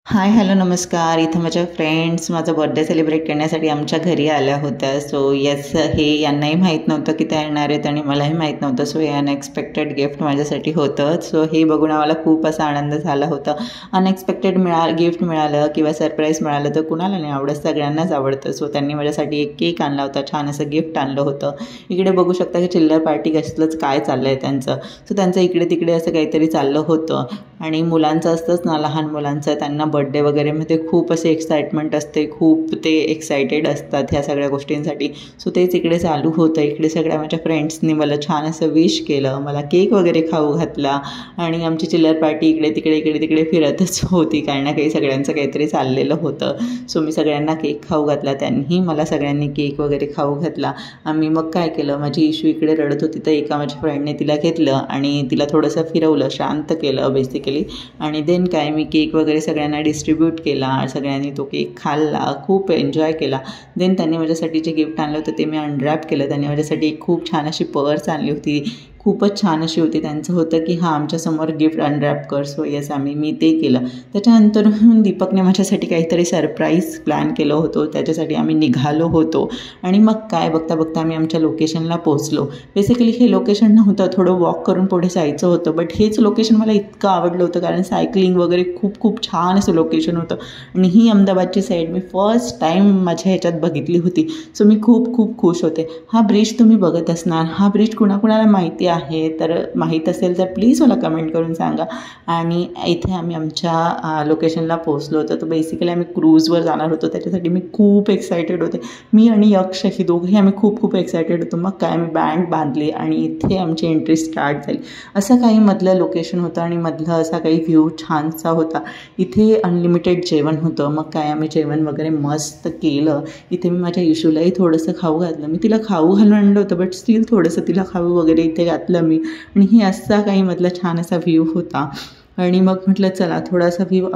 Hi hello नमस्कार. इथं माझ्या फ्रेंड्स माझा बर्थडे सेलिब्रेट करण्यासाठी आमच्या घरी आल्या होत्या. सो येस, हे यांनाही माहीत नव्हतं की त्या येणार आहेत आणि मलाही माहीत नव्हतं. सो हे अनएक्सपेक्टेड गिफ्ट माझ्यासाठी होतं. सो हे बघून आम्हाला खूप असा आनंद झाला होता. अनएक्सपेक्टेड गिफ्ट मिळालं किंवा सरप्राईज मिळालं तर कुणाला नाही आवडत, सगळ्यांनाच आवडतं. सो त्यांनी माझ्यासाठी एक केक आणला होता, छान असं गिफ्ट आणलं होतं. इकडे बघू शकता की चिल्लर पार्टी कसलंच काय चाललं आहे त्यांचं. सो त्यांचं इकडे तिकडे असं काहीतरी चाललं होतं. आणि मुलांचं असतंच ना, लहान मुलांचं, त्यांना बड्डे वगैरेमध्ये खूप असे एक्साइटमेंट असते, खूप ते एक्सायटेड असतात ह्या सगळ्या गोष्टींसाठी. सो तेच इकडे चालू होतं. इकडे सगळ्या माझ्या फ्रेंड्सनी मला छान असं विश केलं, मला केक वगैरे खाऊ घातला आणि आमची चिल्लर पार्टी इकडे तिकडे फिरतच होती. काही ना काही सगळ्यांचं काहीतरी चाललेलं होतं. सो मी सगळ्यांना केक खाऊ घातला, त्यांनीही मला सगळ्यांनी केक वगैरे खाऊ घातला. आम्ही मग काय केलं, माझी इशू इकडे रडत होती तर एका माझ्या फ्रेंडने तिला घेतलं आणि तिला थोडंसं फिरवलं, शांत केलं बेसिकली. आणि देन काय, मी केक वगैरे सगळ्यांना डिस्ट्रीब्यूट केला, सगळ्यांनी तो केक खाल्ला, खूप एन्जॉय केला. देन त्यांनी माझ्यासाठी जे गिफ्ट आणलं होतं ते मी अनरॅप केलं. त्यांनी माझ्यासाठी एक खूप छान अशी पर्स आणली होती, खूपच छान अशी होती. त्यांचं होतं की हां, आमच्यासमोर गिफ्ट अनरॅप कर. सो येस, मी ते केलं. त्याच्यानंतर दीपकने माझ्यासाठी काहीतरी सरप्राईज प्लॅन केलं होतं, त्याच्यासाठी आम्ही निघालो होतो. आणि मग काय, बघता बघता आम्ही आमच्या लोकेशनला पोहोचलो. बेसिकली हे लोकेशन नव्हतं, थोडं वॉक करून पुढे जायचं होतं. बट हेच लोकेशन मला इतकं आवडलं होतं कारण सायकलिंग वगैरे खूप छान असं लोकेशन होतं. आणि ही अहमदाबादची साईड मी फर्स्ट टाईम माझ्या ह्याच्यात बघितली होती. सो मी खूप खुश होते. हा ब्रिज तुम्ही बघत असणार, हा ब्रिज कुणाकुणाला माहिती आहे तर माहीत असेल तर प्लीज मला कमेंट करून सांगा. आणि इथे आम्ही आमच्या लोकेशनला पोहोचलो होतो. तर बेसिकली आम्ही क्रूजवर जाणार होतो, त्याच्यासाठी मी खूप एक्सायटेड होते. मी आणि यक्ष ही दोघंही आम्ही खूप एक्सायटेड होतो. मग काय, आम्ही बँड बांधली आणि इथे आमची एंट्री स्टार्ट झाली. असं काही मधलं लोकेशन होतं आणि मधलं असा काही व्ह्यू छानसा होता. इथे अनलिमिटेड जेवण होतं. मग काय, आम्ही जेवण वगैरे मस्त केलं. इथे मी माझ्या इशूलाही थोडंसं खाऊ घातलं. मी तिला खाऊ घालून आणलं होतं बट स्टील थोडंसं तिला खाऊ वगैरे इथे घातलं मी. आणि हे असा काही मधला छान असा व्ह्यू होता. आणि मग म्हटलं चला थोडासा व्ह्यू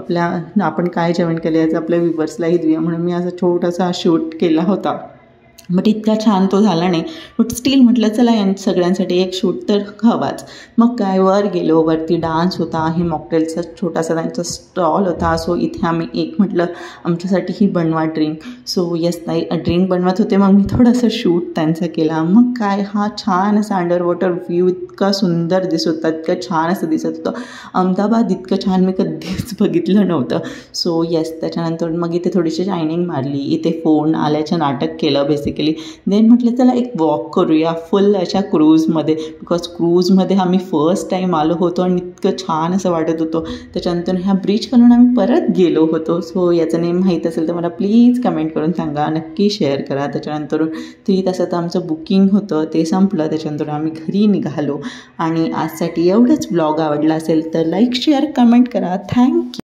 आपण काय जेवण केलं याचं आपल्या व्ह्यूवर्सलाही देऊया, म्हणून मी असा छोटासा शूट केला होता. बट इतका छान तो झाला नाही. बट स्टील म्हटलं चला सगळ्यांसाठी एक शूट तर हवाच. मग काय, वर गेलो. वरती डान्स होता, हे मॉकटेलचा छोटासा त्यांचा स्टॉल होता. सो इथे आम्ही एक म्हटलं आमच्यासाठी ही बनवा ड्रिंक. सो येस, नाही ड्रिंक बनवत होते, मग मी थोडासा शूट त्यांचा केला. मग काय, हा छान असा अंडर वॉटर व्ह्यू इतका सुंदर दिसत होता, इतकं छान असं दिसत होतं. अहमदाबाद इतकं छान मी कधीच बघितलं नव्हतं. सो येस, त्याच्यानंतर मग इथे थोडीशी शायनिंग मारली, इथे फोन आल्याचं नाटक केलं बेसिकली. देन म्हटलं चला एक वॉक करूया फुल अशा क्रूजमध्ये, बिकॉज क्रूजमध्ये आम्ही फर्स्ट टाईम आलो होतो आणि इतकं छान असं वाटत होतं. त्याच्यानंतर ह्या ब्रिज करून आम्ही परत गेलो होतो. सो याचं नेम माहीत असेल तर मला प्लीज कमेंट करून सांगा, नक्की शेअर करा. त्याच्यानंतर 3 तासाचं आमचं बुकिंग होतं, ते संपलं. त्याच्यानंतर आम्ही घरी निघालो. आणि आजसाठी एवढंच. ब्लॉग आवडला असेल तर लाईक शेअर कमेंट करा. थँक्यू.